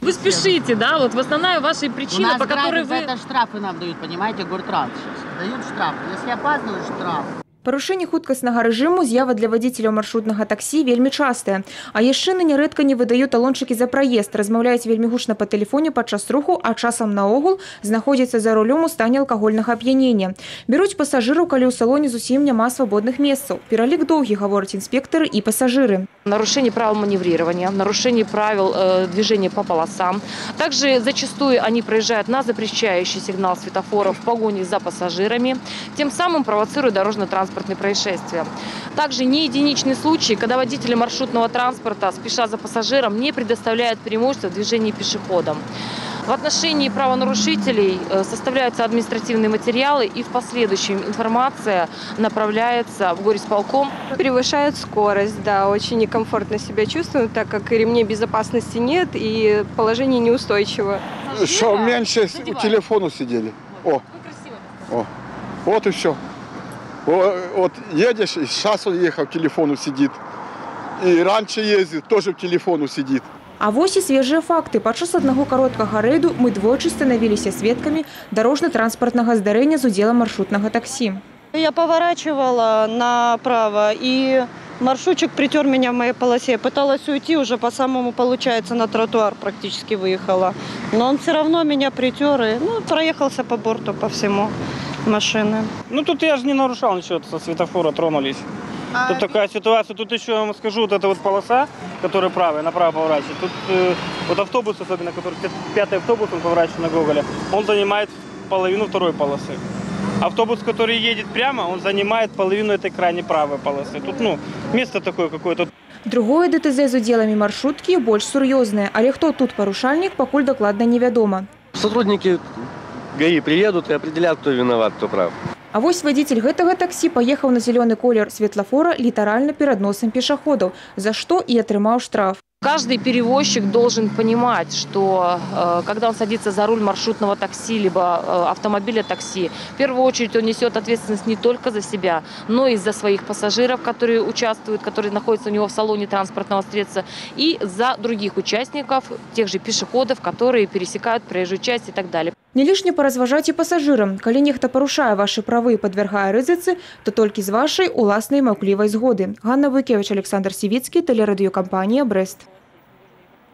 Вы спешите, да? Вот основная ваша причина, по которой вы... Это штрафы нам дают, понимаете, Гортранс сейчас. Дают штраф. Если опаздываешь, штраф. Парушэнне хуткаснага рэжыму з'ява для вадзіцеляў маршрутнага таксі вельмі частая. А яшчэ нярэдка не выдаюць талончыкі за праезд, размаўляюць вельмі гучна па тэлефоне падчас руху, а часам наогул знаходзяцца за рулём у стане алкагольнага ап'янення. Бяруць пасажыраў, калі ў салоне зусім няма свабодных месцаў. Пералік доўгі, гавораць інспектары і пасажыры. Нарушение правил маневрирования, нарушение правил движения по полосам. Также зачастую они проезжают на запрещающий сигнал светофора в погоне за пассажирами, тем самым провоцируя дорожно-транспортные происшествия. Также не единичный случай, когда водители маршрутного транспорта, спеша за пассажиром, не предоставляют преимущество в движении пешеходам. В отношении правонарушителей составляются административные материалы, и в последующем информация направляется в горисполком. Превышают скорость, да, очень некомфортно себя чувствуют, так как и ремней безопасности нет, и положение неустойчиво. Что меньше к телефону сидели. О, вот и все. Вот едешь, и сейчас он ехал, к телефону сидит. И раньше ездил, тоже к телефону сидит. А вось і свежыя факты. Падчас аднаго кароткага рэйду мы двойчы станавіліся сведкамі дорожно-транспортнага здарэння з удзелам маршрутнага такси. Я поворачивала направо, и маршрутчик притер меня в моей полосе. Пыталась уйти, уже по самому, получается, на тротуар практически выехала. Но он все равно меня притер и проехался по борту, по всему машины. Тут я же не нарушал ничего, со светофора тронулись. Тут такая ситуация. Тут еще, я вам скажу, вот эта вот полоса, которая правая, направо поворачивает. Тут вот автобус, особенно, который 5-й автобус, он поворачивает на Гоголя, он занимает половину второй полосы. Автобус, который едет прямо, он занимает половину этой крайней правой полосы. Тут, место такое какое-то. Другое ДТЗ з удзеламі маршруткі больш сур'ёзнае, але хто тут парушальнік, пакуль дакладна невядома. Сотрудники ГАИ приедут и определят, кто виноват, кто прав. А вось водитель гэтага таксі паехаў на зеленый колер светлофора літаральна перад носам пешаходаў, за што і атрымаў штраф. Каждый перевозчик должен понимать, что когда он садится за руль маршрутного такси либо автомобиля такси, в первую очередь он несет ответственность не только за себя, но и за своих пассажиров, которые участвуют, которые находятся у него в салоне транспортного средства, и за других участников, тех же пешеходов, которые пересекают проезжую часть и так далее. Не лішне паразважаць і пасажырам. Калі нехта парушае вашы правы і падвяргае рызыцы, то толькі з вашай уласнай маўклівай згоды. Ганна Выкевіч, Александр Сівіцкі, тэлерадыёкампанія «Брест».